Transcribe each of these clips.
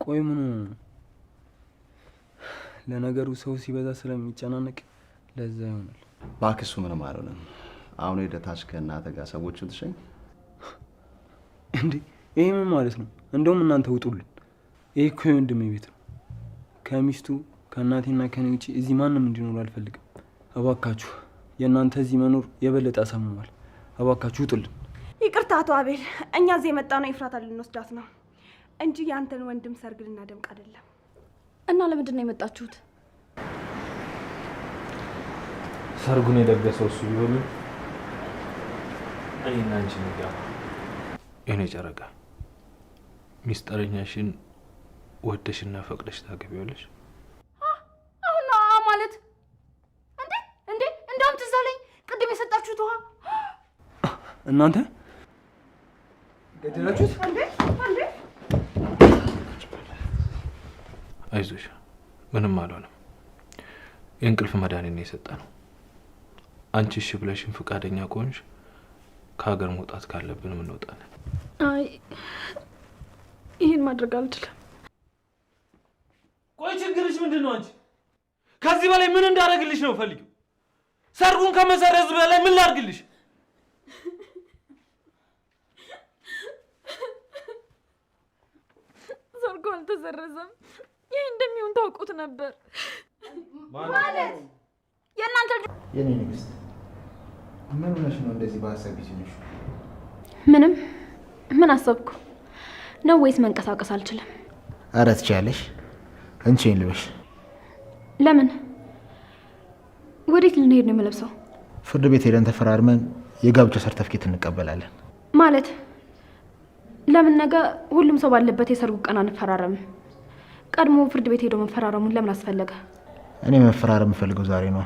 ቆይ ምን ለነገሩ ሰው ሲበዛ ስለሚጨናነቅ ለዛ ይሆናል። ባክሱ ምንም አይደለም። አሁን ሄደታች ከእናተ ጋር ሰዎችን ትሸኝ እንዴ? ይሄ ምን ማለት ነው? እንደውም እናንተ ውጡልን። ይሄ እኮ የወንድሜ ቤት ነው። ከሚስቱ ከእናቴና ከኔ ውጪ እዚህ ማንም እንዲኖር አልፈልግም። እባካችሁ የእናንተ እዚህ መኖር የበለጠ አሳምሟል። እባካችሁ ውጡልን። ይቅርታ አቶ አቤል፣ እኛ እዚህ የመጣነው ኤፍራታን ልንወስዳት ነው እንጂ ያንተን ወንድም ሰርግ ልናደምቅ አይደለም። እና ለምንድን ነው የመጣችሁት? ሰርጉን የደገሰው እሱ ቢሆን እኔና አንቺ ንጋባ። የኔ ጨረቃ ሚስጥረኛሽን ወደሽና ፈቅደሽ ታገቢዋለሽ? አሁን ማለት እንዴ እንደውም ትዝ አለኝ ቅድም የሰጣችሁት ውሃ። እናንተ ገደላችሁት እንዴ? አይዞሽ፣ ምንም አልሆነም። የእንቅልፍ መድኃኒት ነው የሰጠነው። አንቺ እሺ ብለሽን ፈቃደኛ ከሆንሽ ከሀገር መውጣት ካለብንም እንወጣለን። አይ ይሄን ማድረግ አልችልም። ቆይ ችግርሽ ምንድን ነው? አንቺ ከዚህ በላይ ምን እንዳደርግልሽ ነው ፈልጊው? ሰርጉን ከመሰረዝ በላይ ምን ላድርግልሽ? ሰርጉ አልተሰረዘም። ይሄ እንደሚሆን ታውቁት ነበር ማለት የእናንተ የኔ ንግስት ምን ሆነሽ ነው እንደዚህ በሀሳብ ይችላል? ምንም ምን አሰብኩ ነው ወይስ መንቀሳቀስ አልችልም? ኧረ ትችያለሽ። እንቺን ልበሽ። ለምን? ወዴት ልንሄድ ነው የምለብሰው? ፍርድ ቤት ሄደን ተፈራርመን የጋብቻ ሰርተፍኬት እንቀበላለን። ማለት ለምን ነገ ሁሉም ሰው ባለበት የሰርጉ ቀን አንፈራረምም? ቀድሞ ፍርድ ቤት ሄዶ መፈራረሙን ለምን አስፈለገ? እኔ መፈራረም ፈልገው ዛሬ ነው።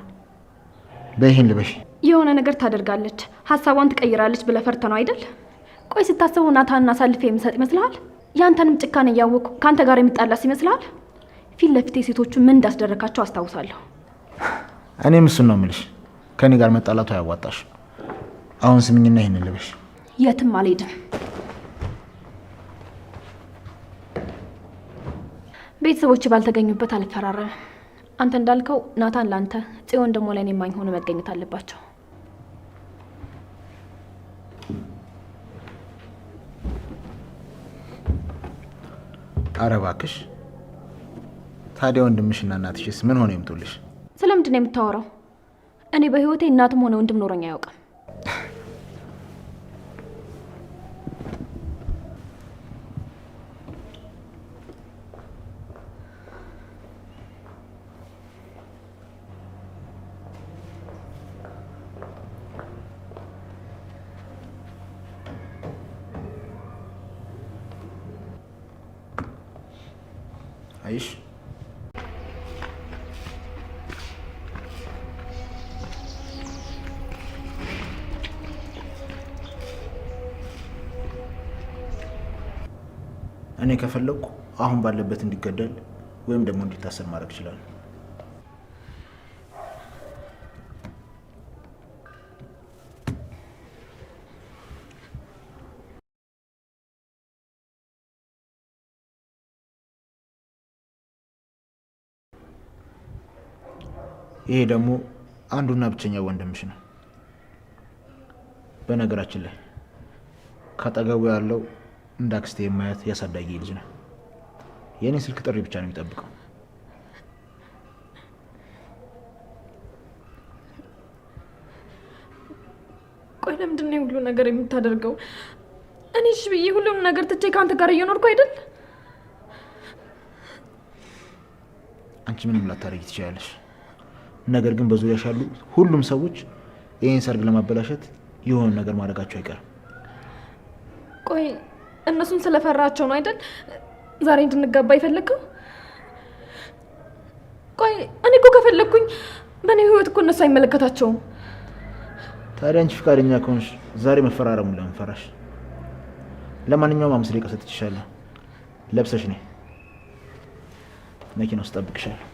በይሄን ልበሽ። የሆነ ነገር ታደርጋለች፣ ሀሳቧን ትቀይራለች ብለህ ፈርተህ ነው አይደል? ቆይ ስታስበው ናታንን አሳልፌ የምሰጥ ይመስልሃል? ያንተንም ጭካኔ እያወቁ ካንተ ጋር የሚጣላስ ይመስልሃል? ፊት ለፊት ሴቶቹ ምን እንዳስደረካቸው አስታውሳለሁ። እኔም እሱን ነው የምልሽ። ከኔ ጋር መጣላቱ አያዋጣሽ። አሁን ስምኝና ይሄንን ልበሽ። የትም አልሄድም። ቤተሰቦች ባልተገኙበት አልፈራረምም። አንተ እንዳልከው ናታን ላንተ፣ ጽዮን ደግሞ ለኔ ማኝ ሆነ መገኘት አለባቸው። ኧረ እባክሽ። ታዲያ ወንድምሽና እናትሽስ ምን ሆነ ይምጡልሽ? ስለምንድን ነው የምታወራው? እኔ በህይወቴ እናትም ሆነ ወንድም ኖሮኝ አያውቅም። አይሽ እኔ ከፈለኩ አሁን ባለበት እንዲገደል ወይም ደግሞ እንዲታሰር ማድረግ ይችላል። ይሄ ደግሞ አንዱና ብቸኛ ወንድምሽ ነው። በነገራችን ላይ ካጠገቡ ያለው እንዳክስቴ የማያት ያሳዳጊ ልጅ ነው። የኔ ስልክ ጥሪ ብቻ ነው የሚጠብቀው። ቆይ ለምንድን ነው ሁሉ ነገር የምታደርገው? እኔ እሺ ብዬ ሁሉም ነገር ትቼ ካንተ ጋር እየኖርኩ አይደል? አንቺ ምንም ላታረጊ ትችላለሽ። ነገር ግን በዙሪያሽ ያሉ ሁሉም ሰዎች ይሄን ሰርግ ለማበላሸት የሆነ ነገር ማድረጋቸው አይቀርም። ቆይ እነሱን ስለፈራቸው ነው አይደል ዛሬ እንድንጋባ ይፈልገው? ቆይ እኔ እኮ ከፈለኩኝ በእኔ ህይወት እኮ እነሱ አይመለከታቸውም። ታዲያ አንቺ ፍቃደኛ ከሆንሽ ዛሬ መፈራረሙን ለምን ፈራሽ? ለማንኛውም 5 ደቂቃ ሰጥቼሻለሁ። ለብሰሽ ነይ። መኪና ውስጥ እጠብቅሻለሁ።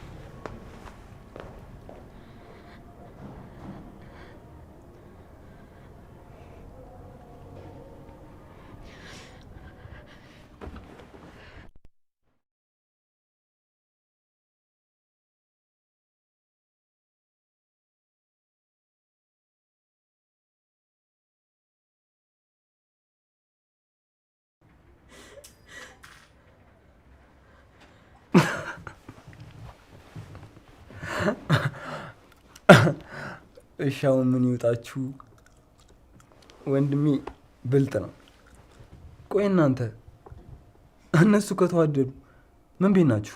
እሻው ምን ይውጣችሁ? ወንድሜ ብልጥ ነው። ቆይ እናንተ እነሱ ከተዋደዱ ምን ቤት ናችሁ?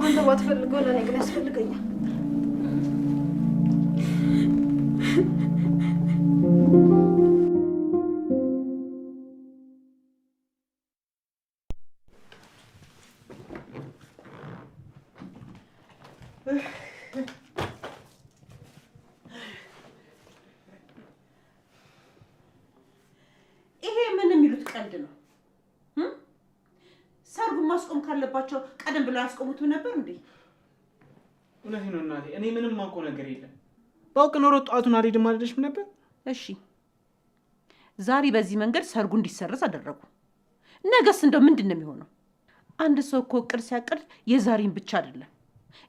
አንተ ባትፈልገው ለእኔ ግን ያስፈልገኛል። ይሄ ምን የሚሉት ቀልድ ነው? ሰርጉን ማስቆም ካለባቸው ቀደም ብለው ያስቆሙትም ነበር እንዴ? እውነቴን ነው እናቴ፣ እኔ ምንም ማውቀው ነገር የለም። ባውቅ ኖሮ ጠዋቱን አልሄድም አልልሽም ነበር። እሺ ዛሬ በዚህ መንገድ ሰርጉ እንዲሰረዝ አደረጉ። ነገስ እንደው ምንድን ነው የሚሆነው? አንድ ሰው እኮ እቅድ ሲያቅድ የዛሬን ብቻ አይደለም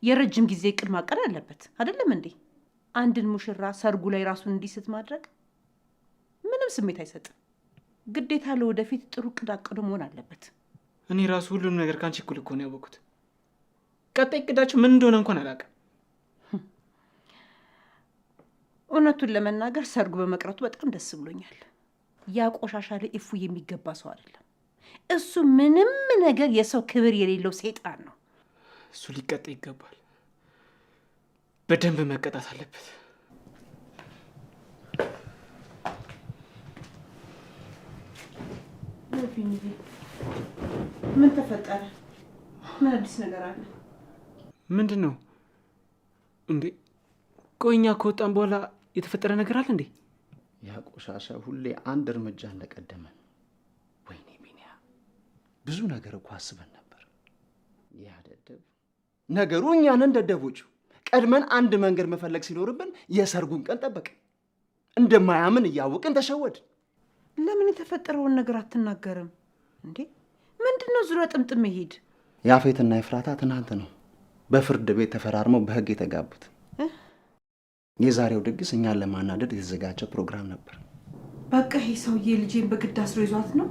የረጅም ጊዜ እቅድ ማቀድ አለበት አይደለም እንዴ? አንድን ሙሽራ ሰርጉ ላይ ራሱን እንዲስት ማድረግ ምንም ስሜት አይሰጥም። ግዴታ ለወደፊት ጥሩ እቅድ አቅዶ መሆን አለበት። እኔ ራሱ ሁሉም ነገር ካንቺ እኩል እኮ ነው ያወቅሁት። ቀጣይ እቅዳችሁ ምን እንደሆነ እንኳን አላውቅም። እውነቱን ለመናገር ሰርጉ በመቅረቱ በጣም ደስ ብሎኛል። ያ ቆሻሻ ላይ እፉ የሚገባ ሰው አይደለም። እሱ ምንም ነገር የሰው ክብር የሌለው ሰይጣን ነው። እሱ ሊቀጣ ይገባል። በደንብ መቀጣት አለበት። ምን ተፈጠረ? ምን አዲስ ነገር አለ? ምንድን ነው እንዴ? ቆይኛ ከወጣን በኋላ የተፈጠረ ነገር አለ እንዴ? ያ ቆሻሻ ሁሌ አንድ እርምጃ እንደቀደመን። ወይኔ ቢኒያ፣ ብዙ ነገር እኮ አስበን ነበር። ያ ደደብ ነገሩ እኛንን ደደቦቹ ቀድመን አንድ መንገድ መፈለግ ሲኖርብን የሰርጉን ቀን ጠበቅን። እንደማያምን እያወቅን ተሸወድን። ለምን የተፈጠረውን ነገር አትናገርም እንዴ? ምንድነው ዙሪያ ጥምጥም መሄድ? ያፌትና ኤፍራታ ትናንት ነው በፍርድ ቤት ተፈራርመው በህግ የተጋቡት። የዛሬው ድግስ እኛን ለማናደድ የተዘጋጀ ፕሮግራም ነበር። በቃ ይሄ ሰውዬ ልጄን በግድ አስሮ ይዟት ነው።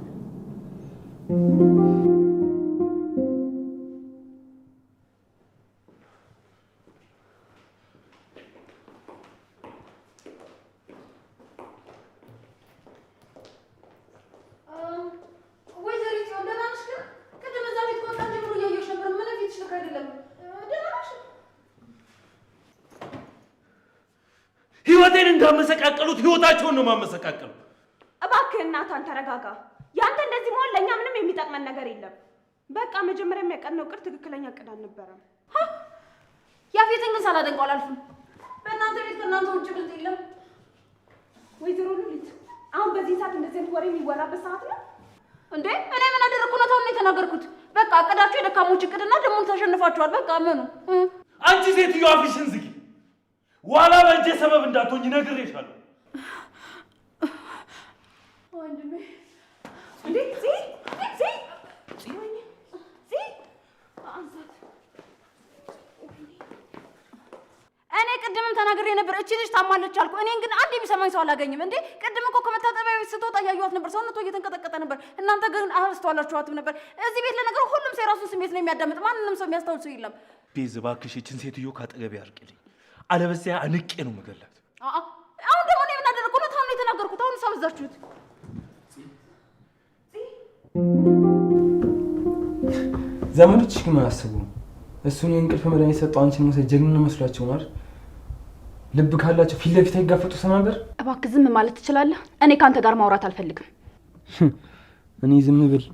ህይወቴን እንዳመሰቃቀሉት ህይወታቸውን ነው ማመሰቃቀሉ። እባክህ እናታን ተረጋጋ። ያንተ እንደዚህ መሆን ለእኛ ምንም የሚጠቅመን ነገር የለም። በቃ መጀመሪያ የሚያቀድነው እቅድ ትክክለኛ እቅድ አልነበረም። ያፌትን ግን ሳላደንቀው አላልፍም። በእናንተ ቤት ከእናንተ ውጭ ብልጥ የለም። ወይዘሮ ሉሊት፣ አሁን በዚህ ሰዓት እንደዚህ አይነት ወሬ የሚወራበት ሰዓት ነው እንዴ? እኔ ምን አደረግኩ? እውነታውን ነው የተናገርኩት። በቃ እቅዳችሁ የደካሞች እቅድና ደግሞ ተሸንፋችኋል። በቃ አመኑ። አንቺ ሴትዮ አፍሽን ዝጊ። ዋላ በእጄ ሰበብ እንዳትሆኝ ነግሬሻለሁ። ወንድሜ እንዴ እኔ ቅድምም ተናግሬ ነበር። እቺ ልጅ ታማለች አልኩ። እኔን ግን አንድ የሚሰማኝ ሰው አላገኝም። እንዴ ቅድም እኮ ከመታጠቢያ ቤት ስትወጣ እያየኋት ነበር። ሰውነቷ እየተንቀጠቀጠ ነበር። እናንተ ግን አላስተዋላችኋትም ነበር። እዚህ ቤት ለነገሩ ሁሉም ሰው የራሱን ስሜት ነው የሚያዳምጥ። ማንንም ሰው የሚያስተውል ሰው የለም። ቤዝ እባክሽ ይህችን ሴትዮ ካጠገቤ አርቅልኝ፣ አለበዚያ አንቄ ነው የምገላት። አሁን ደግሞ እኔ ምን አደረግኩ? እውነታውን ነው የተናገርኩት። አሁን ሳበዛችሁት። ዘመዶችሽ ግን አያስቡ። እሱን የእንቅልፍ መድኃኒት ሰጠው አንቺን መውሰድ ጀግንነት መስሏቸው ነው አይደል? ልብ ካላቸው ፊት ለፊት አይጋፈጡት ነበር። እባክህ ዝም ማለት ትችላለህ? እኔ ከአንተ ጋር ማውራት አልፈልግም። እኔ ዝም ብል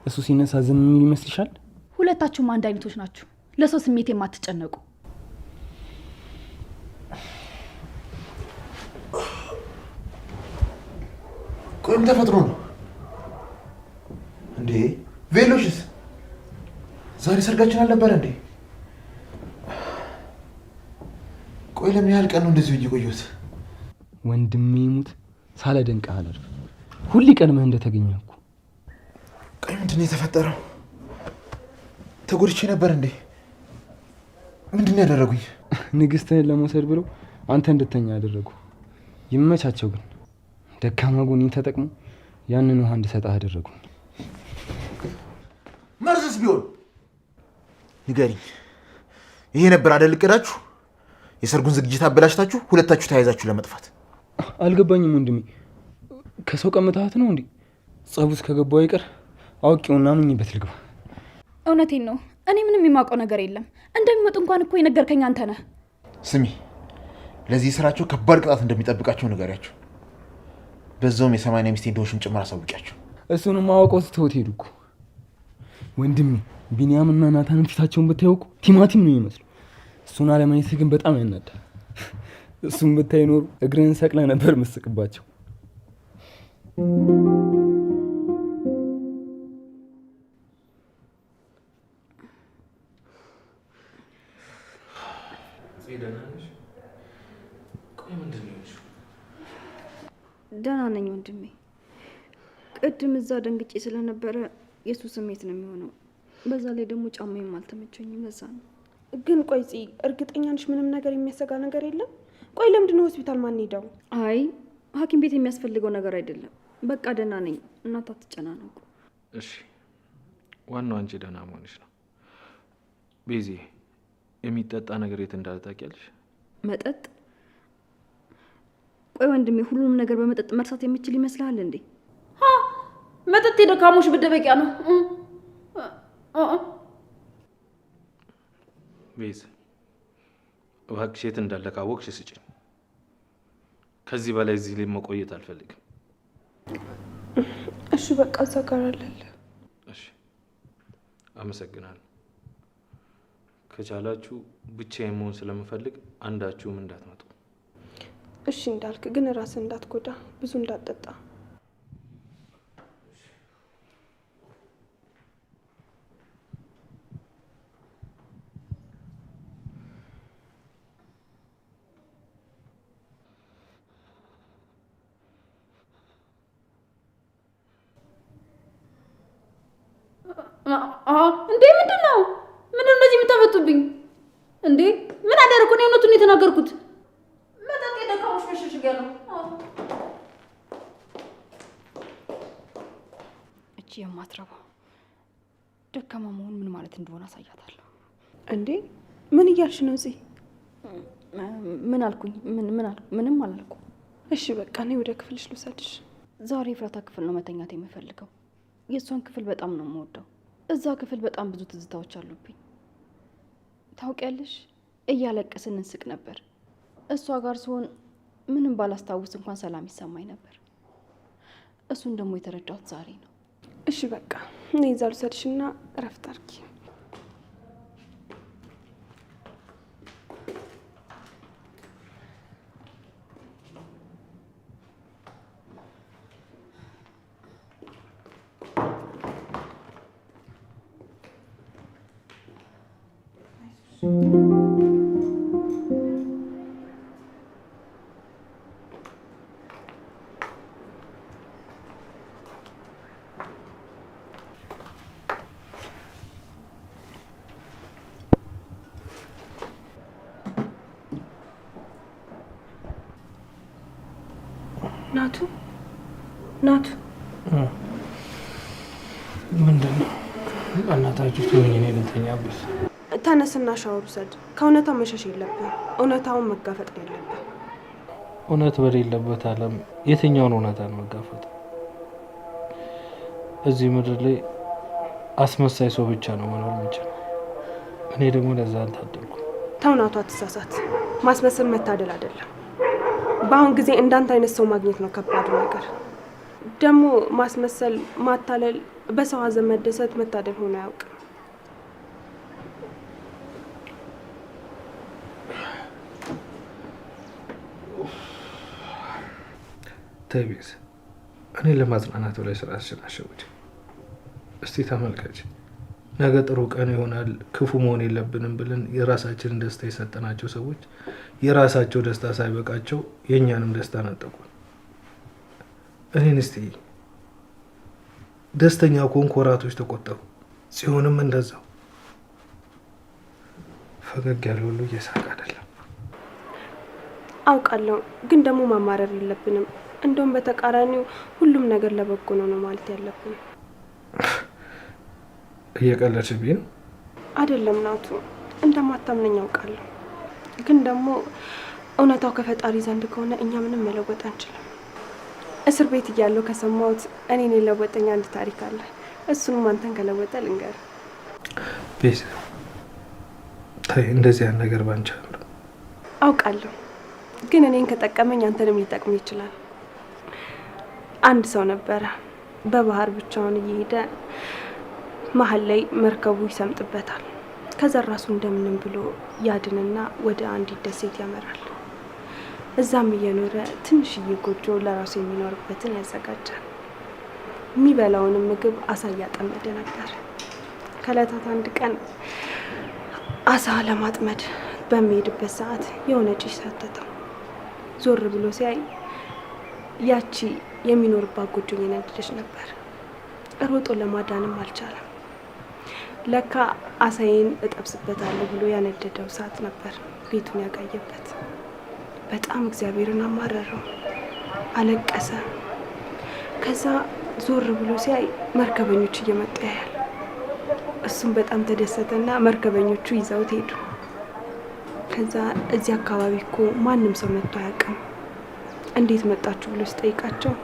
እሱ ሲነሳ ዝም የሚል ይመስልሻል? ሁለታችሁም አንድ አይነቶች ናችሁ። ለሰው ስሜት የማትጨነቁ። ቆይ ምን ተፈጥሮ ነው እንዴ? ቬሎሽስ ዛሬ ሰርጋችን አልነበረ እንዴ? ቆይ ለምን ያህል ቀን ነው እንደዚህ የቆየሁት? ወንድሜ ሙት ሳላደንቅህ አላልፍም። ሁሌ ቀድመህ እንደተገኘህ እኮ። ቆይ ምንድን ነው የተፈጠረው? ተጎድቼ ነበር እንዴ? ምንድን ነው ያደረጉኝ? ንግስትህን ለመውሰድ ብለው አንተ እንድተኛ ያደረጉ። ይመቻቸው። ግን ደካማ ጎኔን ተጠቅሞ ያንን ውሃ እንድሰጥህ አደረጉ። መርዝ ቢሆንስ ቢሆን ንገሪኝ። ይሄ ነበር አይደል እቅዳችሁ? የሰርጉን ዝግጅት አበላሽታችሁ ሁለታችሁ ተያይዛችሁ ለመጥፋት። አልገባኝም ወንድሜ። ከሰው ቀምታት ነው እንዴ? ጸቡስ ከገባው አይቀር አውቄውና ምኝበት ልግባ። እውነቴን ነው። እኔ ምንም የማውቀው ነገር የለም። እንደሚመጡ እንኳን እኮ የነገርከኝ አንተ ነህ። ስሚ፣ ለዚህ ስራቸው ከባድ ቅጣት እንደሚጠብቃቸው ንገሪያቸው። በዛውም የ80 ሚስት እንደሆንሽም ጭምር አሳውቂያቸው። እሱንም አውቀው ስትወት ሄዱ እኮ ወንድሜ። ቢኒያምና ናታንም ፊታቸውን ብታየው እኮ ቲማቲም ነው የሚመስሉ። እሱን አለማየት ግን በጣም ያናዳል። እሱም ብታይ ኖሩ እግርህን ሰቅለ ነበር ምስቅባቸው። ደህና ነኝ ወንድሜ። ቅድም እዛ ደንግጬ ስለነበረ የሱ ስሜት ነው የሚሆነው። በዛ ላይ ደግሞ ጫማዬም አልተመቸኝም። በዛ ነው። ግን ቆይ እርግጠኛ ነሽ ምንም ነገር የሚያሰጋ ነገር የለም? ቆይ ለምንድን ነው ሆስፒታል ማን ሄደው? አይ ሐኪም ቤት የሚያስፈልገው ነገር አይደለም። በቃ ደህና ነኝ። እናት አትጨናነቁ እሺ። ዋናው አንቺ ደህና መሆንሽ ነው። ቤዚ፣ የሚጠጣ ነገር የት እንዳለ ታውቂያለሽ? መጠጥ? ቆይ ወንድሜ ሁሉንም ነገር በመጠጥ መርሳት የምችል ይመስልሃል እንዴ? መጠጥ የደካሞች መደበቂያ ነው። ቤዝ፣ እባክሽ የት እንዳለ ካወቅሽ ስጭኝ። ከዚህ በላይ እዚህ ላይ መቆየት አልፈልግም። እሺ በቃ እዛ ጋር አለለ። እሺ አመሰግናለሁ። ከቻላችሁ ብቻዬን መሆን ስለምፈልግ አንዳችሁም እንዳትመጡ። እሺ እንዳልክ፣ ግን ራስን እንዳትጎዳ፣ ብዙ እንዳትጠጣ። እንዴ ምንድን ነው እንደዚህ የምታመጡብኝ እንዴ? ምን አደረኩ? እኔ እውነቱን የተናገርኩት። መጠጥ የደካሞች መሸሸጊያ ነው። እቺ የማትረባ ደካማ መሆን ምን ማለት እንደሆነ አሳያታለሁ። እንዴ ምን እያልሽ ነው? እዚህ ምን አልኩኝ? ምንም አላልኩም። እሺ በቃ እኔ ወደ ክፍልሽ ልውሰድሽ። ዛሬ ፍራታ ክፍል ነው መተኛት የምፈልገው። የእሷን ክፍል በጣም ነው የምወደው። እዛ ክፍል በጣም ብዙ ትዝታዎች አሉብኝ። ታውቂያለሽ፣ እያለቀስን እንስቅ ነበር። እሷ ጋር ሲሆን ምንም ባላስታውስ እንኳን ሰላም ይሰማኝ ነበር። እሱን ደግሞ የተረዳሁት ዛሬ ነው። እሺ በቃ እኔ እዛ ልውሰድሽና እረፍት አድርጊ። ናቱ ምንድን ነው? እናታችሁ ትሆኝ እኔ ልተኛበት። ተነስና ሻወር ውሰድ። ከእውነታው መሸሽ የለብን። እውነታውን መጋፈጥ ያለብን። እውነት በሌለበት ዓለም የትኛውን እውነታ ነው መጋፈጥ? እዚህ ምድር ላይ አስመሳይ ሰው ብቻ ነው መኖር የሚችለው። እኔ ደግሞ ለዛ አልታደልኩም። ተው ናቱ፣ አትሳሳት። ማስመሰል መታደል አይደለም። በአሁን ጊዜ እንዳንተ አይነት ሰው ማግኘት ነው ከባዱ ነገር። ደግሞ ማስመሰል፣ ማታለል፣ በሰው ሀዘን መደሰት መታደል ሆኖ አያውቅም። ተይቤዝ፣ እኔ ለማጽናናት ብላይ ስራሽን አሸውድ። እስቲ ተመልከች፣ ነገ ጥሩ ቀን ይሆናል፣ ክፉ መሆን የለብንም ብለን የራሳችንን ደስታ የሰጠናቸው ሰዎች የራሳቸው ደስታ ሳይበቃቸው የእኛንም ደስታ ነጠቁ። እኔን እስቲ ደስተኛ ከሆንኩ ወራቶች ተቆጠሩ። ሲሆንም እንደዛው ፈገግ ያለ ሁሉ እየሳቅ አይደለም። አውቃለሁ፣ ግን ደግሞ ማማረር የለብንም። እንደውም በተቃራኒው ሁሉም ነገር ለበጎ ነው ማለት ያለብን። እየቀለድሽብኝ ነው? አይደለም ናቱ፣ እንደማታምነኝ አውቃለሁ። ግን ደግሞ እውነታው ከፈጣሪ ዘንድ ከሆነ እኛ ምንም መለወጥ አንችልም። እስር ቤት እያለሁ ከሰማሁት እኔን የለወጠኝ አንድ ታሪክ አለ። እሱንም አንተን ከለወጠ ልንገር። ቤዛ ታይ፣ እንደዚህ ያን ነገር ባንቺ አውቃለሁ፣ ግን እኔን ከጠቀመኝ አንተንም ሊጠቅም ይችላል። አንድ ሰው ነበረ በባህር ብቻውን እየሄደ መሀል ላይ መርከቡ ይሰምጥበታል። ከዛ ራሱ እንደምንም ብሎ ያድንና ወደ አንዲት ደሴት ያመራል። እዛም እየኖረ ትንሽዬ ጎጆ ለራሱ የሚኖርበትን ያዘጋጃል። የሚበላውንም ምግብ አሳ እያጠመደ ነበር። ከዕለታት አንድ ቀን አሳ ለማጥመድ በሚሄድበት ሰዓት የሆነ ጭስ ሰተተው። ዞር ብሎ ሲያይ ያቺ የሚኖርባት ጎጆ እየነደደች ነበር። ሮጦ ለማዳንም አልቻለም። ለካ አሳዬን እጠብስበታለሁ ብሎ ያነደደው እሳት ነበር ቤቱን ያጋየበት። በጣም እግዚአብሔርን አማረረው፣ አለቀሰ። ከዛ ዞር ብሎ ሲያይ መርከበኞች እየመጡ ያያል። እሱም በጣም ተደሰተና መርከበኞቹ ይዘውት ሄዱ። ከዛ እዚህ አካባቢ እኮ ማንም ሰው መጥቶ አያውቅም፣ እንዴት መጣችሁ ብሎ ሲጠይቃቸው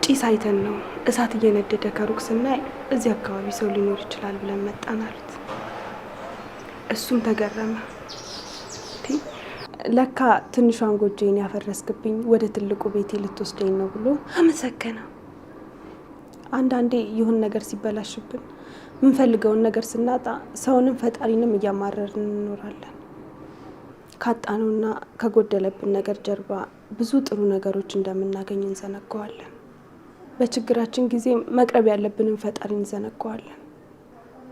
ጭስ አይተን ነው እሳት እየነደደ ከሩቅ ስናይ እዚህ አካባቢ ሰው ሊኖር ይችላል ብለን መጣን አሉት። እሱም ተገረመ። ለካ ትንሿን ጎጆዬን ያፈረስክብኝ ወደ ትልቁ ቤቴ ልትወስደኝ ነው ብሎ አመሰገነ። አንዳንዴ ይሁን ነገር ሲበላሽብን የምንፈልገውን ነገር ስናጣ ሰውንም ፈጣሪንም እያማረርን እንኖራለን። ካጣነውና ከጎደለብን ነገር ጀርባ ብዙ ጥሩ ነገሮች እንደምናገኝ እንዘነጋዋለን። በችግራችን ጊዜ መቅረብ ያለብንን ፈጣሪን እንዘነጋዋለን።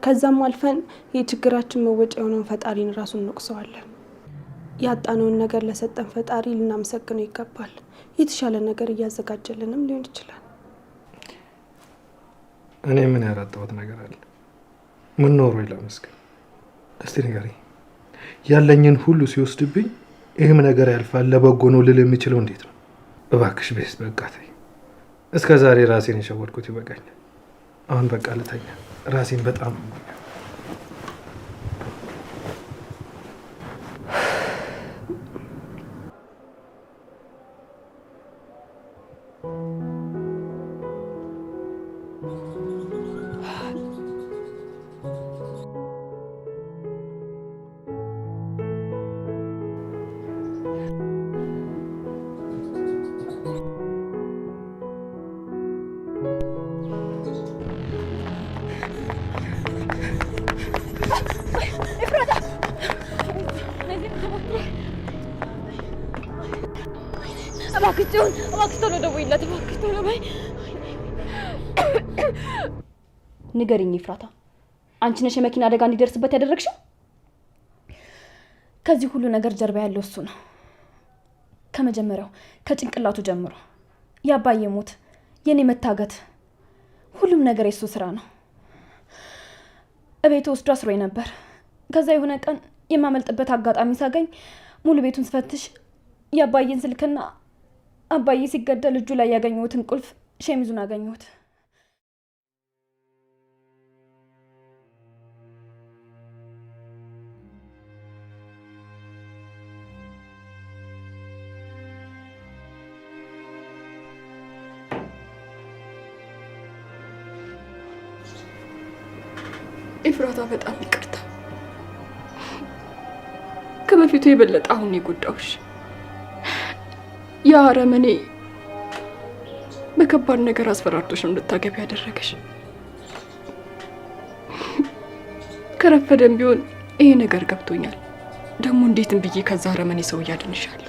ከዛም አልፈን የችግራችን መወጫ የሆነውን ፈጣሪን ራሱን እንወቅሰዋለን። ያጣነውን ነገር ለሰጠን ፈጣሪ ልናመሰግነው ይገባል። የተሻለ ነገር እያዘጋጀልንም ሊሆን ይችላል። እኔ ምን ያራጣሁት ነገር አለ? ምን ኖሮ ይላመስገን? እስቲ ንገሪኝ። ያለኝን ሁሉ ሲወስድብኝ ይህም ነገር ያልፋል ለበጎ ነው ልል የሚችለው እንዴት ነው? እባክሽ ቤስ በቃ ተይ። እስከ ዛሬ ራሴን የሸወድኩት ይበቃኛል። አሁን በቃ ልተኛ። ራሴን በጣም ንገሪኝ ኤፍራታ፣ አንቺ ነሽ የመኪና አደጋ እንዲደርስበት ያደረግሽው? ከዚህ ሁሉ ነገር ጀርባ ያለው እሱ ነው። ከመጀመሪያው ከጭንቅላቱ ጀምሮ የአባዬ ሞት፣ የኔ መታገት፣ ሁሉም ነገር የሱ ስራ ነው። እቤቱ ወስዶ አስሮኝ ነበር። ከዛ የሆነ ቀን የማመልጥበት አጋጣሚ ሳገኝ ሙሉ ቤቱን ስፈትሽ የአባዬን ስልክና አባዬ ሲገደል እጁ ላይ ያገኘሁትን ቁልፍ ሸሚዙን አገኘሁት። ኤፍራታ በጣም ይቅርታ። ከበፊቱ የበለጠ አሁን የጎዳውሽ ያ አረመኔ በከባድ ነገር አስፈራርቶሽ ነው እንድታገቢ ያደረገሽ። ከረፈደም ቢሆን ይሄ ነገር ገብቶኛል። ደግሞ እንዴትም ብዬ ከዛ አረመኔ ሰው ያድንሻለሁ።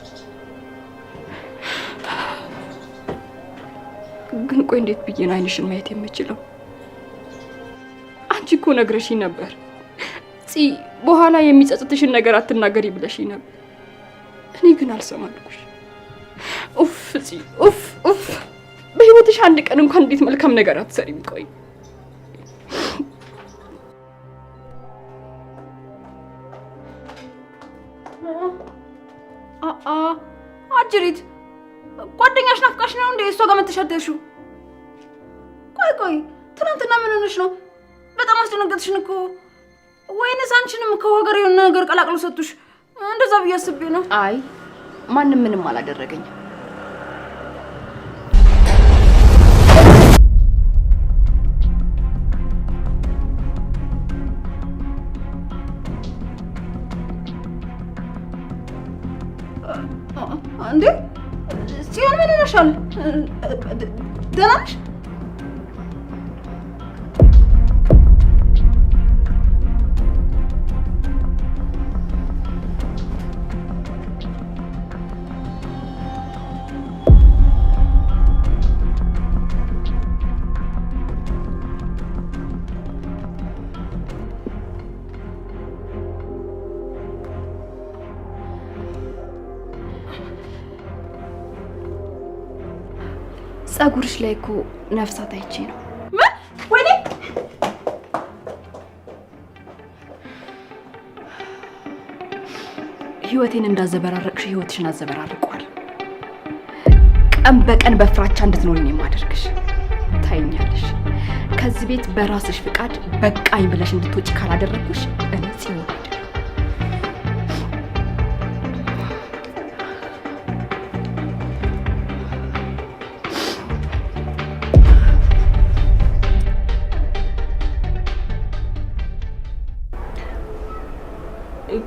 ግን ቆይ እንዴት ብዬ ነው አይንሽን ማየት የምችለው? አንቺ እኮ ነግረሽኝ ነበር በኋላ የሚጸጽትሽን ነገር አትናገሪ ብለሽኝ ነበር። እኔ ግን አልሰማልኩሽ። ኡፍ ኡፍ በህይወትሽ አንድ ቀን እንኳን እንዴት መልካም ነገር አትሰሪም? ቆይ አጅሪት ጓደኛሽ ናፍቃሽ ነው እንዴ እሷ ጋር መተሻደሹ? ቆይ ትናንትና ምን ሆነሽ ነው? በጣም አስደነገጥሽን እኮ። ወይንስ አንቺንም ከሀገር የሆነ ነገር ቀላቅሎ ሰጡሽ? እንደዛ ብዬ አስቤ ነው። አይ ማንም ምንም አላደረገኝ። እንዴ ሲሆን ምን ሆነሻል? ደህና ነሽ? ጸጉርሽ ላይ እኮ ነፍሳት አይቼ ነው። ወይኔ ህይወቴን እንዳዘበራረቅሽ ህይወትሽን አዘበራርቋል። ቀን በቀን በፍራቻ እንድትኖሪ ነው የማደርግሽ። ታይኛለሽ። ከዚህ ቤት በራስሽ ፍቃድ በቃኝ ብለሽ እንድትወጪ ካላደረግኩሽ እኔ ጽዮን አይደለም።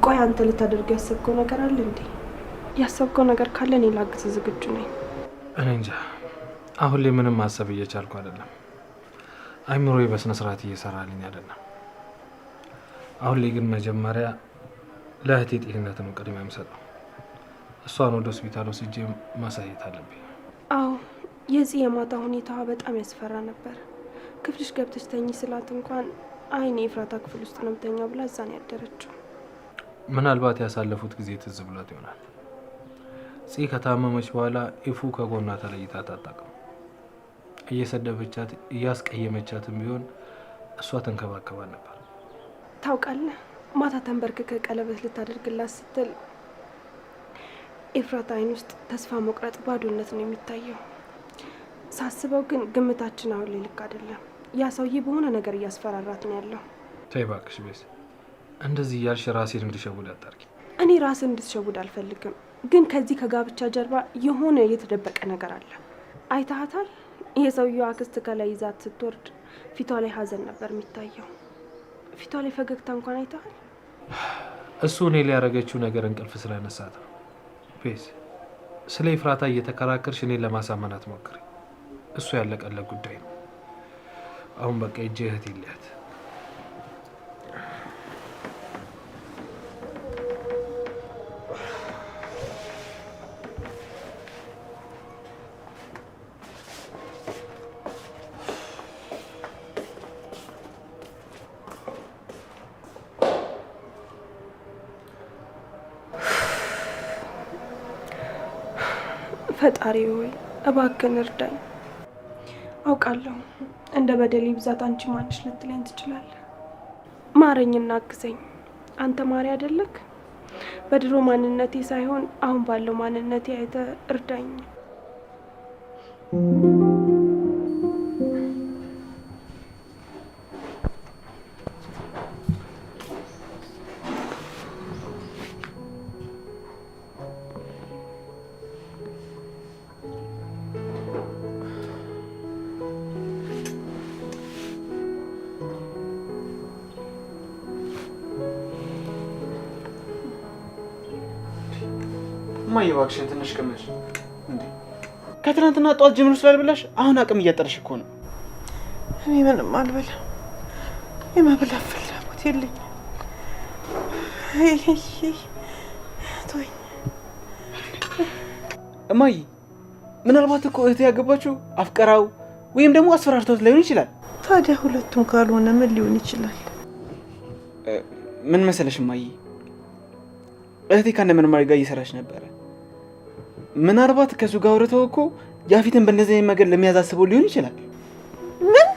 ቆይ አንተ ልታደርግ ያሰብከው ነገር አለ እንዴ? ያሰብከው ነገር ካለ እኔ ላግዝ ዝግጁ ነኝ። እኔ እንጃ አሁን ላይ ምንም ማሰብ እየቻልኩ አይደለም። አይምሮዬ በስነ ስርዓት እየሰራልኝ አይደለም። አሁን ላይ ግን መጀመሪያ ለእህቴ ጤንነት ነው ቅድሚያ የምሰጠው። እሷን ወደ ሆስፒታል ወስጄ ማሳየት አለብኝ። አዎ የዚህ የማታ ሁኔታዋ በጣም ያስፈራ ነበር። ክፍልሽ ገብተሽ ተኝ ስላት እንኳን አይኔ ኤፍራታ ክፍል ውስጥ ነው የምተኛው ብላ እዛ ነው ያደረችው። ምናልባት ያሳለፉት ጊዜ ትዝ ብሏት ይሆናል። ጽ ከታመመች በኋላ ኢፉ ከጎኗ ተለይታ አታጣቅም። እየሰደበቻት እያስቀየመቻትም ቢሆን እሷ ተንከባከባ ነበር። ታውቃለህ ማታ ተንበርክከ ቀለበት ልታደርግላት ስትል ኤፍራታ አይን ውስጥ ተስፋ መቁረጥ፣ ባዶነት ነው የሚታየው። ሳስበው ግን ግምታችን አሁን ላይ ልክ አይደለም። ያ ሰውዬ በሆነ ነገር እያስፈራራት ነው ያለው። ተይ እባክሽ ቤት እንደዚህ ያልሽ ራሴን እንድሸውድ አታርጊ። እኔ ራስን እንድትሸውድ አልፈልግም፣ ግን ከዚህ ከጋብቻ ጀርባ የሆነ የተደበቀ ነገር አለ። አይታሃታል? የሰውየው አክስት ከላይ ይዛት ስትወርድ ፊቷ ላይ ሀዘን ነበር የሚታየው። ፊቷ ላይ ፈገግታ እንኳን አይታሃል? እሱ እኔ ሊያረገችው ነገር እንቅልፍ ስለነሳት ነው። ቤዝ ስለ ኤፍራታ እየተከራከርሽ እኔን ለማሳመን አትሞክሪ። እሱ ያለቀለት ጉዳይ ነው። አሁን በቃ እጄ እህት ይለያት። ፈጣሪ ሆይ እባክህን እርዳኝ። አውቃለሁ እንደ በደሌ ብዛት አንቺ ማንሽ ልትለኝ ትችላለህ። ማረኝና አግዘኝ። አንተ ማሪ አይደለክ? በድሮ ማንነቴ ሳይሆን አሁን ባለው ማንነቴ አይተህ እርዳኝ። እማዬ እባክሽን ትንሽ ቅመሽ። እንዴ ከትናንትና ጠዋት ጀምሮ ስላልበላሽ አሁን አቅም እያጠረሽ እኮ ነው። እኔ ምንም አልበላም። የመብላት ፍላጎት የለኝም። ተወኝ እማዬ። ምናልባት እኮ እህቴ ያገባችው አፍቀራው ወይም ደግሞ አስፈራርተውት ላይሆን ይችላል። ታዲያ ሁለቱም ካልሆነ ምን ሊሆን ይችላል? ምን መሰለሽ እማዬ፣ እህቴ ከአንድ መርማሪ ጋር እየሰራች ነበረ። ምናልባት ከሱ ጋር አውርተው እኮ ያፊትን በእንደዚህ አይነት ነገር ለመያዝ አስበው ሊሆን ይችላል። ምን?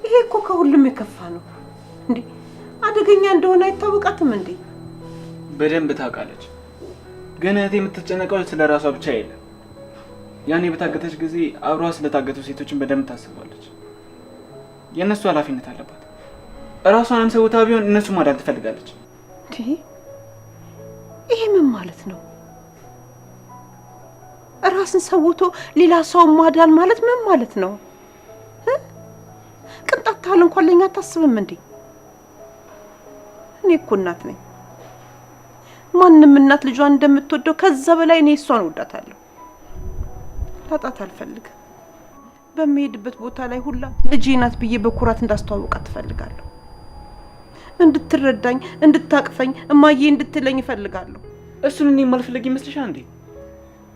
ይሄ እኮ ከሁሉም የከፋ ነው። እንዴ አደገኛ እንደሆነ አይታወቃትም እንዴ? በደንብ ታውቃለች። ግን እህቴ የምትጨነቀው ስለ ራሷ ብቻ የለም። ያኔ በታገተች ጊዜ አብሯ ስለታገቱ ሴቶችን በደንብ ታስባለች። የእነሱ ኃላፊነት አለባት። እራሷንም ሰውታ ቢሆን እነሱ ማዳን ትፈልጋለች። ይሄ ምን ማለት ነው? ራስን ሰውቶ ሌላ ሰው ማዳን ማለት ምን ማለት ነው? ቅንጣት ታህል እንኳን ለኛ አታስብም እንዴ? እኔ እኮ እናት ነኝ። ማንም እናት ልጇን እንደምትወደው ከዛ በላይ እኔ እሷን እወዳታለሁ። ላጣት አልፈልግም። በሚሄድበት ቦታ ላይ ሁላ ልጄ ናት ብዬ በኩራት እንዳስተዋውቃት ትፈልጋለሁ። እንድትረዳኝ፣ እንድታቅፈኝ፣ እማዬ እንድትለኝ እፈልጋለሁ። እሱን እኔ የማልፈልግ ይመስልሻል እንዴ?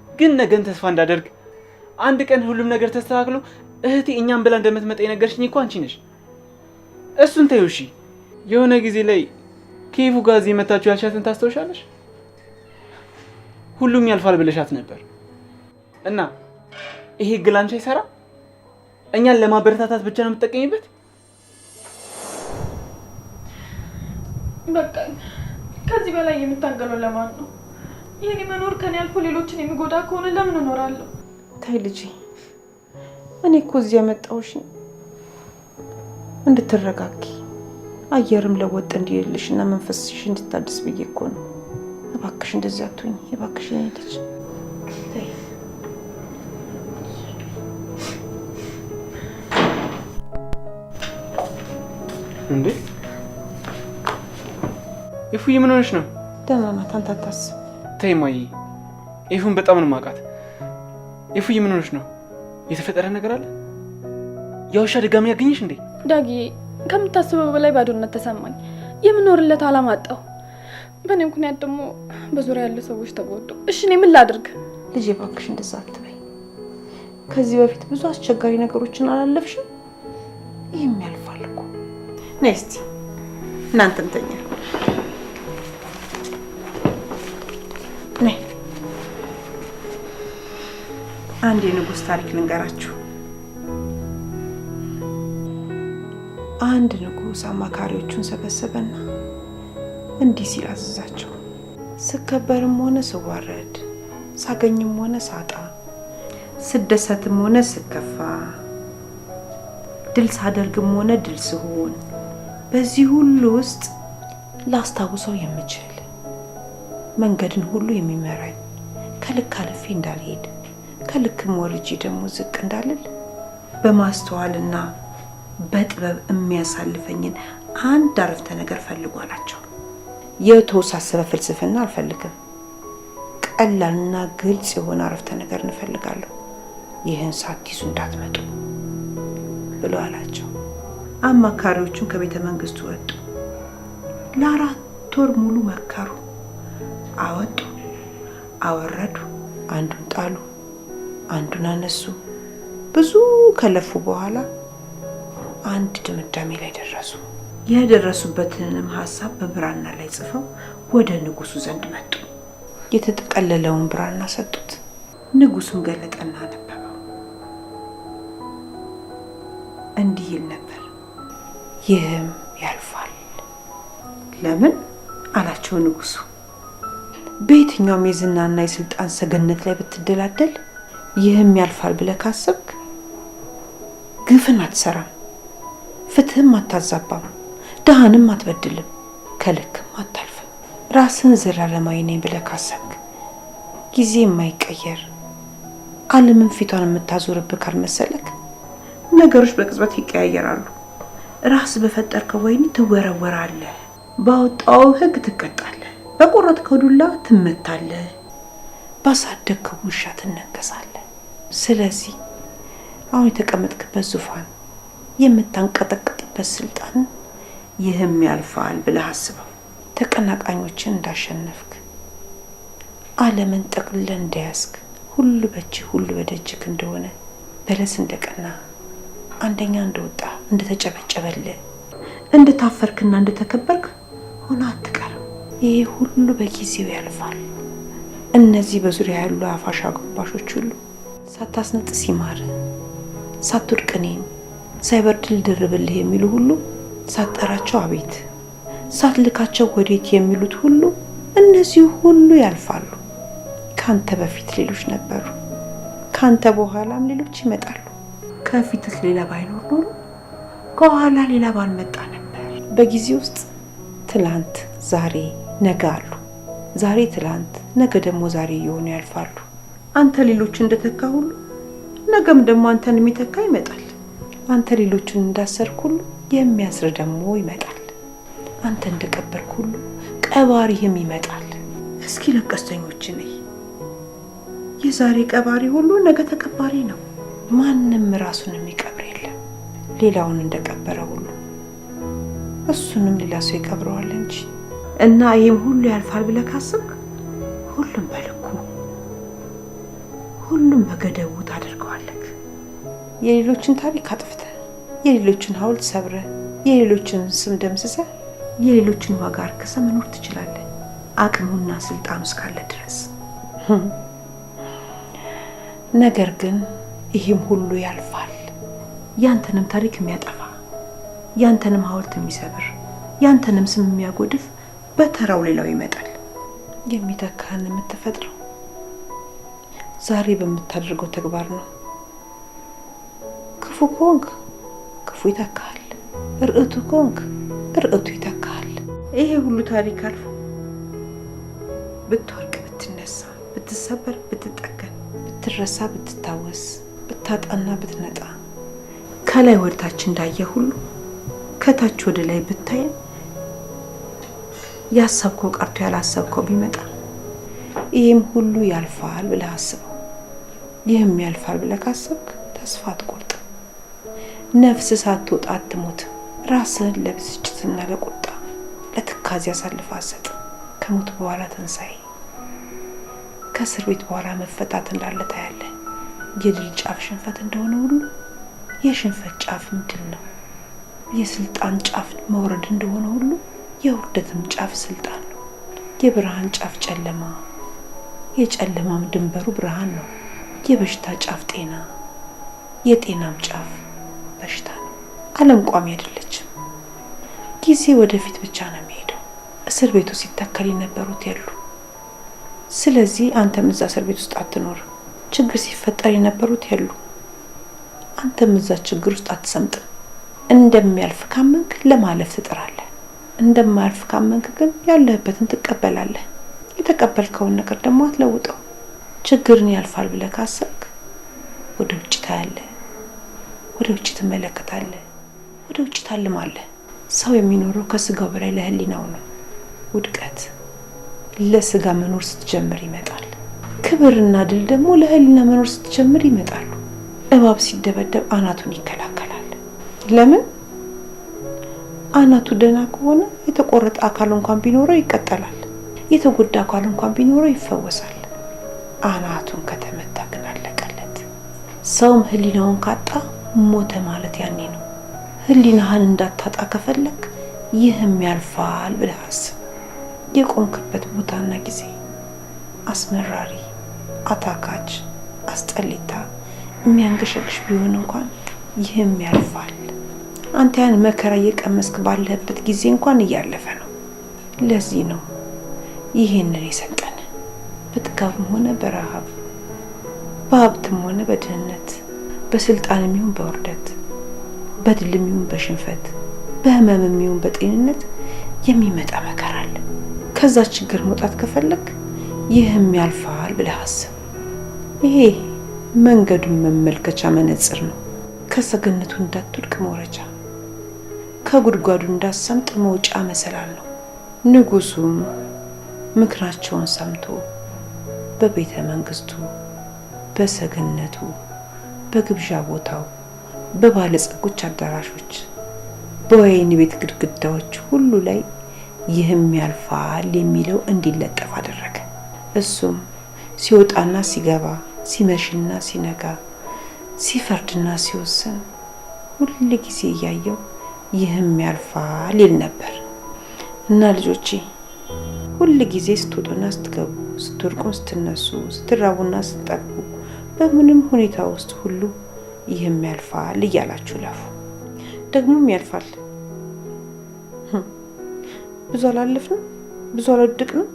ግን ነገን ተስፋ እንዳደርግ አንድ ቀን ሁሉም ነገር ተስተካክሎ እህቴ እኛም ብላ እንደምትመጣ የነገርሽኝ እኮ አንቺ ነሽ። እሱን ተይው እሺ። የሆነ ጊዜ ላይ ከይፉ ጋር እዚህ መታችሁ ያልሻትን ታስታውሻለሽ? ሁሉም ያልፋል ብለሻት ነበር እና ይሄ ግላንቻ ይሰራ እኛን ለማበረታታት ብቻ ነው የምትጠቀሚበት? በቃ ከዚህ በላይ የምታገለው ለማን ነው? የኔ መኖር ከኔ አልፎ ሌሎችን የሚጎዳ ከሆነ ለምን እኖራለሁ? ታይ ልጄ፣ እኔ እኮ እዚህ ያመጣሁሽ እንድትረጋጊ አየርም ለወጥ እንዲልሽና መንፈስሽ እንድታድስ ብዬ እኮ ነው። እባክሽ እንደዚህ አትሁኝ፣ እባክሽ የኔ ልጅ። እንዴ ይፉዬ ምን ሆነሽ ነው? ደህና ናት፣ አንተ አታስብ። ተይ ማዬ፣ ይፉን በጣም ነው የማውቃት። ይፉዬ ምን ሆነሽ ነው? የተፈጠረ ነገር አለ? ያውሻ ድጋሚ ያገኘሽ እንዴ? ዳጊ፣ ከምታስበው በላይ ባዶነት ተሰማኝ። የምኖርለት አላማ አጣሁ። በእኔ ምክንያት ደግሞ በዙሪያ ያሉ ሰዎች ተጎዱ። እሺ እኔ ምን ላድርግ? ልጄ እባክሽ እንደዛ አትበይ። ከዚህ በፊት ብዙ አስቸጋሪ ነገሮችን አላለፍሽም? ይህም ያልፋል እኮ። ነይ እስቲ እናንተም ተኛ። ነይ አንድ የንጉሥ ታሪክ ልንገራችሁ። አንድ ንጉሥ አማካሪዎቹን ሰበሰበና እንዲህ ሲል አዘዛቸው። ስከበርም ሆነ ስዋረድ፣ ሳገኝም ሆነ ሳጣ፣ ስደሰትም ሆነ ስከፋ፣ ድል ሳደርግም ሆነ ድል ስሆን፣ በዚህ ሁሉ ውስጥ ላስታውሰው የምችል መንገድን ሁሉ የሚመራኝ፣ ከልክ አልፌ እንዳልሄድ ከልክም ወርጄ ደግሞ ዝቅ እንዳልል በማስተዋልና በጥበብ የሚያሳልፈኝን አንድ አረፍተ ነገር ፈልጉ አላቸው። የተወሳሰበ ፍልስፍና አልፈልግም። ቀላልና ግልጽ የሆነ አረፍተ ነገር እንፈልጋለሁ። ይህን ሳትይዙ እንዳትመጡ ብሎ አላቸው። አማካሪዎቹም ከቤተ መንግስቱ ወጡ። ለ4 ወር ሙሉ መከሩ፣ አወጡ፣ አወረዱ፣ አንዱን ጣሉ፣ አንዱን አነሱ። ብዙ ከለፉ በኋላ አንድ ድምዳሜ ላይ ደረሱ። የደረሱበትንም ሀሳብ በብራና ላይ ጽፈው ወደ ንጉሱ ዘንድ መጡ። የተጠቀለለውን ብራና ሰጡት። ንጉሱን ገለጠና አነበበው። እንዲህ ይል ነበር። ይህም ያልፋል። ለምን አላቸው ንጉሱ። በየትኛውም የዝናና የስልጣን ሰገነት ላይ ብትደላደል ይህም ያልፋል ብለህ ካሰብክ ግፍን አትሰራም፣ ፍትህም አታዛባም፣ ድሃንም አትበድልም፣ ከልክም አታልፍም። ራስን ዘላለማዊ ነኝ ብለህ ካሰብክ ጊዜ የማይቀየር ዓለምን ፊቷን የምታዞርብህ ካልመሰለክ ነገሮች በቅጽበት ይቀያየራሉ። ራስ በፈጠርከው ወይን ትወረወራለህ፣ ባወጣው ህግ ትቀጣለህ፣ በቆረጥከው ዱላ ትመታለህ፣ ባሳደግከው ውሻ ትነከሳለህ። ስለዚህ አሁን የተቀመጥክበት ዙፋን፣ የምታንቀጠቅጥበት ስልጣን ይህም ያልፋል ብለህ አስበው። ተቀናቃኞችን እንዳሸነፍክ፣ ዓለምን ጠቅልለን እንደያዝክ፣ ሁሉ በእጅህ ሁሉ በደጅክ እንደሆነ፣ በለስ እንደቀና፣ አንደኛ እንደወጣ፣ እንደተጨበጨበልህ፣ እንደታፈርክና እንደተከበርክ ሆነ አትቀርም። ይሄ ሁሉ በጊዜው ያልፋል። እነዚህ በዙሪያ ያሉ አፋሽ አጎንባሾች ሁሉ ሳታስነጥስ ይማር፣ ሳትወድቅ እኔን፣ ሳይበርድል ድርብልህ የሚሉ ሁሉ ሳትጠራቸው አቤት፣ ሳትልካቸው ወዴት የሚሉት ሁሉ እነዚህ ሁሉ ያልፋሉ። ካንተ በፊት ሌሎች ነበሩ፣ ካንተ በኋላም ሌሎች ይመጣሉ። ከፊትስ ሌላ ባይኖር ኖሮ ከኋላ ሌላ ባልመጣ ነበር። በጊዜ ውስጥ ትላንት፣ ዛሬ፣ ነገ አሉ። ዛሬ ትላንት፣ ነገ ደግሞ ዛሬ እየሆኑ ያልፋሉ። አንተ ሌሎች እንደተካ ሁሉ ነገም ደግሞ አንተን የሚተካ ይመጣል። አንተ ሌሎችን እንዳሰርክ ሁሉ የሚያስር ደግሞ ይመጣል። አንተ እንደቀበርክ ሁሉ ቀባሪህም ይመጣል። እስኪ ለቀስተኞች ነይ። የዛሬ ቀባሪ ሁሉ ነገ ተቀባሪ ነው። ማንም ራሱን የሚቀብር የለም። ሌላውን እንደቀበረ ሁሉ እሱንም ሌላ ሰው ይቀብረዋል እንጂ እና ይህም ሁሉ ያልፋል ብለህ ካሰብክ ሁሉም በልኩ ሁሉም በገደቡ ታደርገዋለህ። የሌሎችን ታሪክ አጥፍተህ የሌሎችን ሐውልት ሰብረህ የሌሎችን ስም ደምስሰህ የሌሎችን ዋጋ አርክሰህ መኖር ትችላለህ፣ አቅሙና ስልጣኑ እስካለ ድረስ። ነገር ግን ይህም ሁሉ ያልፋል። ያንተንም ታሪክ የሚያጠፋ ያንተንም ሐውልት የሚሰብር ያንተንም ስም የሚያጎድፍ በተራው ሌላው ይመጣል። የሚተካህን የምትፈጥረው ዛሬ በምታደርገው ተግባር ነው። ክፉ ከሆንክ ክፉ ይተካሃል፣ ርዕቱ ከሆንክ ርዕቱ ይተካሃል። ይሄ ሁሉ ታሪክ አልፎ ብትወርቅ፣ ብትነሳ፣ ብትሰበር፣ ብትጠገን፣ ብትረሳ፣ ብትታወስ፣ ብታጣና ብትነጣ፣ ከላይ ወደታች እንዳየ ሁሉ ከታች ወደ ላይ ብታይ ያሰብከው ቀርቶ ያላሰብከው ቢመጣ ይህም ሁሉ ያልፋል ብለህ አስበው። ይህም ያልፋል ብለህ ካሰብክ ተስፋ አትቆርጥ። ነፍስ ሳትወጣ አትሞት። ራስህን ለብስጭትና ለቁጣ ለትካዜ አሳልፈህ አትሰጥ። ከሞት በኋላ ትንሣኤ፣ ከእስር ቤት በኋላ መፈታት እንዳለ ታያለህ። የድል ጫፍ ሽንፈት እንደሆነ ሁሉ የሽንፈት ጫፍም ድል ነው። የስልጣን ጫፍ መውረድ እንደሆነ ሁሉ የውርደትም ጫፍ ስልጣን ነው። የብርሃን ጫፍ ጨለማ፣ የጨለማም ድንበሩ ብርሃን ነው። የበሽታ ጫፍ ጤና፣ የጤናም ጫፍ በሽታ ነው። ዓለም ቋሚ አይደለችም። ጊዜ ወደፊት ብቻ ነው የሚሄደው። እስር ቤቱ ሲተከል የነበሩት የሉ። ስለዚህ አንተም እዛ እስር ቤት ውስጥ አትኖር። ችግር ሲፈጠር የነበሩት የሉ። አንተም እዛ ችግር ውስጥ አትሰምጥም። እንደሚያልፍ ካመንክ ለማለፍ ትጥራለህ። እንደማያልፍ ካመንክ ግን ያለህበትን ትቀበላለህ። የተቀበልከውን ነገር ደግሞ አትለውጠው። ችግርን ያልፋል ብለህ ካሰብክ ወደ ውጭ ታያለህ፣ ወደ ውጭ ትመለከታለህ፣ ወደ ውጭ ታልማለህ። ሰው የሚኖረው ከስጋው በላይ ለህሊናው ነው። ውድቀት ለስጋ መኖር ስትጀምር ይመጣል። ክብርና ድል ደግሞ ለህሊና መኖር ስትጀምር ይመጣሉ። እባብ ሲደበደብ አናቱን ይከላከላል። ለምን? አናቱ ደህና ከሆነ የተቆረጠ አካል እንኳን ቢኖረው ይቀጠላል። የተጎዳ አካል እንኳን ቢኖረው ይፈወሳል። አናቱን ከተመታ ግን አለቀለት። ሰውም ህሊናውን ካጣ ሞተ ማለት ያኔ ነው። ህሊናህን እንዳታጣ ከፈለክ ይህም ያልፋል ብለህ አስብ። የቆምክበት ቦታና ጊዜ አስመራሪ፣ አታካች፣ አስጠሊታ፣ የሚያንገሸግሽ ቢሆን እንኳን ይህም ያልፋል። አንተ ያን መከራ እየቀመስክ ባለህበት ጊዜ እንኳን እያለፈ ነው። ለዚህ ነው ይህንን የሰጠን። በጥጋብም ሆነ በረሃብ፣ በሀብትም ሆነ በድህነት፣ በስልጣንም ይሁን በውርደት፣ በድልም ይሁን በሽንፈት፣ በህመምም ይሁን በጤንነት የሚመጣ መከራ አለ። ከዛ ችግር መውጣት ከፈለግ ይህም ያልፋል ብለህ አስብ። ይሄ መንገዱን መመልከቻ መነጽር ነው። ከሰገነቱ እንዳትወድቅ መውረጃ፣ ከጉድጓዱ እንዳሰምጥ መውጫ መሰላል ነው። ንጉሱም ምክራቸውን ሰምቶ በቤተ መንግስቱ፣ በሰገነቱ፣ በግብዣ ቦታው፣ በባለጸጎች አዳራሾች፣ በወይን ቤት ግድግዳዎች ሁሉ ላይ ይህም ያልፋል የሚለው እንዲለጠፍ አደረገ። እሱም ሲወጣና ሲገባ፣ ሲመሽና ሲነጋ፣ ሲፈርድና ሲወስን ሁሉ ጊዜ እያየው ይህም ያልፋል ይል ነበር። እና ልጆቼ ሁሉ ጊዜ ስትወጡና ስትገቡ፣ ስትወድቁን ስትነሱ፣ ስትራቡና ስትጠግቡ፣ በምንም ሁኔታ ውስጥ ሁሉ ይህም ያልፋል እያላችሁ ለፉ። ደግሞም ያልፋል። ብዙ አላለፍንም፣ ብዙ አልወደቅንም፣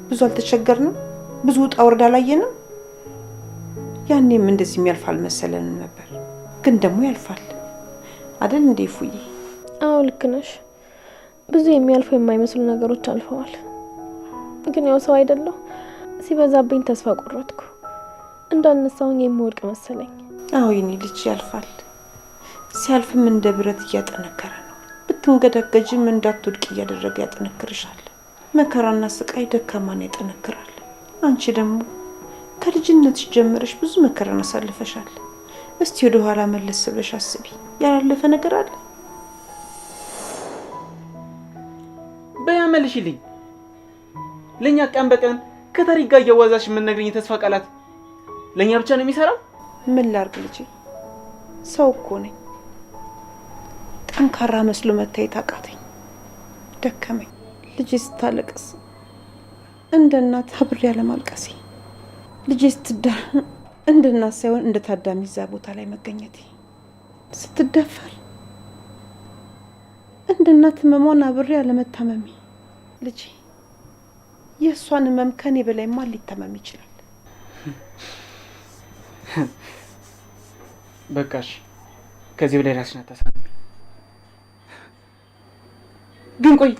ብዙ አልተቸገርንም፣ ብዙ ውጣ ውረድ አላየንም። ያኔም እንደዚህ የሚያልፍ አልመሰለንም ነበር፣ ግን ደግሞ ያልፋል አይደል እንዴ ፉዬ? አዎ ልክ ነሽ። ብዙ የሚያልፉ የማይመስሉ ነገሮች አልፈዋል። ግን ያው ሰው አይደለሁ፣ ሲበዛብኝ ተስፋ ቆረጥኩ። እንዳልነሳሁኝ የምወድቅ መሰለኝ። አዎ የኔ ልጅ ያልፋል። ሲያልፍም እንደ ብረት እያጠነከረ ነው። ብትንገዳገጅም እንዳትወድቅ እያደረገ ያጠነክርሻል። መከራና ስቃይ ደካማን ያጠነክራል። አንቺ ደግሞ ከልጅነትሽ ጀምረሽ ብዙ መከራን አሳልፈሻል። እስቲ ወደ ኋላ መለስ ብለሽ አስቢ። ያላለፈ ነገር አለ? በያመልሽልኝ ለኛ ቀን በቀን ከታሪክ ጋር እያዋዛሽ የምትነግሪኝ የተስፋ ቃላት ለኛ ብቻ ነው የሚሰራው? ምን ላርግ ልጄ? ሰው እኮ ነኝ። ጠንካራ መስሎ መታየት አቃተኝ፣ ደከመኝ። ልጄ ስታለቅስ እንደ እናት አብሬ ያለማልቀሴ፣ ልጄ ስትዳር እንደ እናት ሳይሆን እንደ ታዳሚ እዛ ቦታ ላይ መገኘቴ፣ ስትደፈር እንደ እናት ህመሟን አብሬ ያለመታመሜ። ልጄ የእሷን ህመም ከኔ በላይ ማን ሊታመም ይችላል? በቃሽ፣ ከዚህ በላይ ራስሽን አታሳምሚ። ግን ቆይ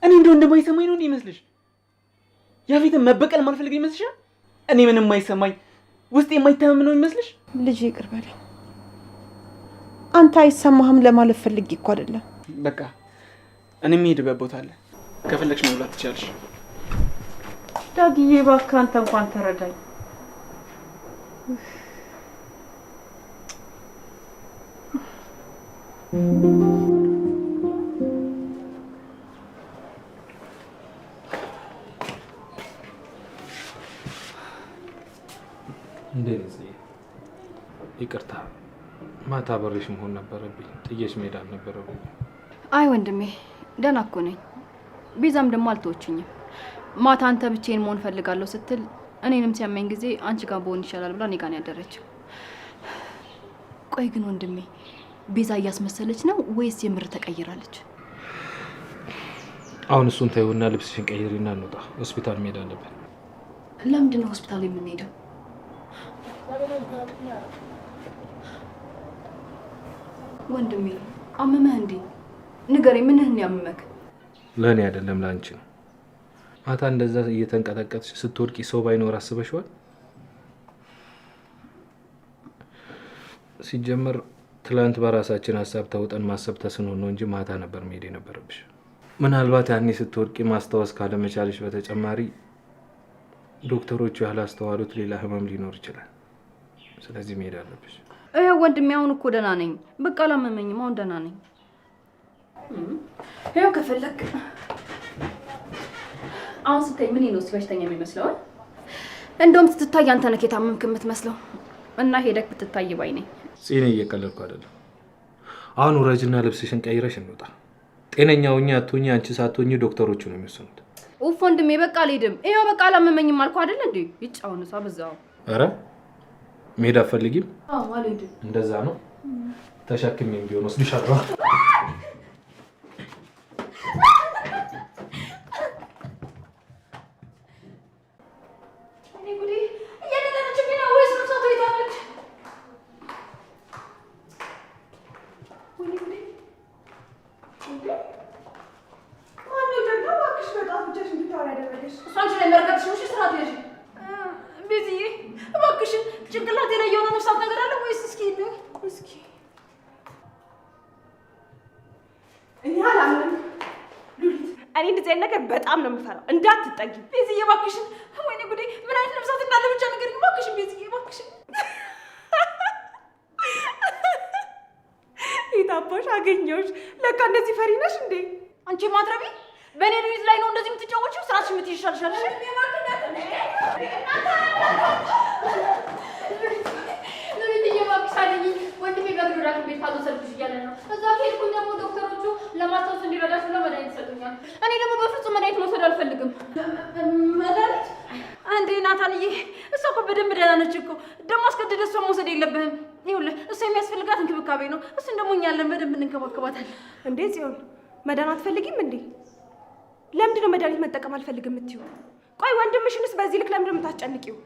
እኔ እንደማይሰማኝ ነው ይመስልሽ? ያፌትን መበቀል ማልፈልግ ይመስልሻል? እኔ ምንም የማይሰማኝ ውስጥ የማይታመም ነው ይመስልሽ? ልጄ ይቅር በለኝ። አንተ አይሰማህም ለማለት ፈልጌ እኮ አይደለም። በቃ እኔ የምሄድበት ቦታ አለ፣ ከፈለግሽ መብላት ትችያለሽ። ዳግዬ እባክህ አንተ እንኳን ተረዳኝ። እንደዚህ ይቅርታ፣ ማታ በሬሽ መሆን ነበረብኝ። ጥዬሽ መሄድ አልነበረብኝ። አይ ወንድሜ ደህና እኮ ነኝ። ቤዛም ደግሞ አልተወችኝም። ማታ አንተ ብቻዬን መሆን ፈልጋለሁ ስትል እኔንም ሲያመኝ ጊዜ አንቺ ጋር በሆን ይሻላል ብላ እኔ ጋር ነው ያደረችው። ቆይ ግን ወንድሜ ቤዛ እያስመሰለች ነው ወይስ የምር ተቀይራለች? አሁን እሱን ተይውና ልብስሽን ቀይሪና እንውጣ። ሆስፒታል መሄድ አለብን። ለምንድን ነው ሆስፒታል የምንሄደው? ወንድሜ አመመህ እንዴ? ንገረኝ፣ ምንህን ያመመክ? ለእኔ አይደለም ለአንቺ ነው። ማታ እንደዛ እየተንቀጠቀጥሽ ስትወድቂ ሰው ባይኖር አስበሽዋል? ሲጀመር ትላንት በራሳችን ሀሳብ ተውጠን ማሰብ ተስኖን ነው እንጂ ማታ ነበር መሄድ የነበረብሽ። ምናልባት ያኔ ስትወድቂ ማስታወስ ካለመቻልሽ በተጨማሪ ዶክተሮቹ ያላስተዋሉት ሌላ ህመም ሊኖር ይችላል። ስለዚህ መሄድ አለብሽ። ወንድሜ አሁን እኮ ደህና ነኝ። በቃ አላመመኝም። አሁን ደህና ነኝ። ይኸው ከፈለክ አሁን ስታይ ምን ነው በሽተኛ የሚመስለው? እንደውም ስትታይ አንተ ነህ የታመምክ የምትመስለው። እና ሄደክ ብትታይ ባይ ነኝ። ጽኔ እየቀለድኩ አይደለም። አሁን ውረጅና ልብስሽን ቀይረሽ እንውጣ። ጤነኛው እኛ አትሆኚ አንቺ ሳትሆኚ ዶክተሮቹ ነው የሚወስኑት። ኡፍ ወንድሜ በቃ አልሄድም። ይኸው በቃ አላመመኝም አልኩህ አይደል እንዴ? ይጫውንሳ በዛው። ኧረ መሄድ አትፈልጊም? አዎ አልሄድም። እንደዛ ነው። ተሸክሜም ቢሆን ወስድሻለሁ። እኔ እንደዚህ አይነት ነገር በጣም ነው የምፈራው። እንዳትጠጊ ቤዝዬ እባክሽን። ወይኔ ጉዴ ምን አይነት ነፍሳት እንዳለ ብቻ ንገሪኝ እባክሽን ቤዝዬ እባክሽን። የታባሽ አገኘሁሽ። ለካ እንደዚህ ፈሪ ነሽ እንዴ? አንቺ ማትረቢ በእኔ ሉሊት ላይ ነው እንደዚህ የምትጫወቺው? ስራሽ የምትይሻልሻል። ሉሊት እባክሽ አለኝ። ወንድሜ በግራ ቤት ካሉ ሰልፍሽ እያለ ነው። እዛ ከሄድኩኝ ደግሞ ዶክተሮቹ ለማስታወስ እንዲረዳሽ ብለው መድኃኒት ይሰጡኛል። እኔ ደግሞ በፍጹም መድኃኒት መውሰድ አልፈልግም። መድኃኒት እንዴ ናታንዬ፣ እሷ እኮ በደንብ ደህና ነች እኮ። ደግሞ አስገድደ እሷ መውሰድ የለብህም። ይኸውልህ እሷ የሚያስፈልጋት እንክብካቤ ነው። እሱን ደግሞ እኛ ያለን በደንብ እንንከባከባታለን። እንዴ ጽዮን መዳን አትፈልጊም እንዴ? ለምንድን ነው መድኃኒት መጠቀም አልፈልግም የምትይው? ቆይ ወንድምሽንስ በዚህ ልክ ለምንድን ነው የምታስጨንቂው?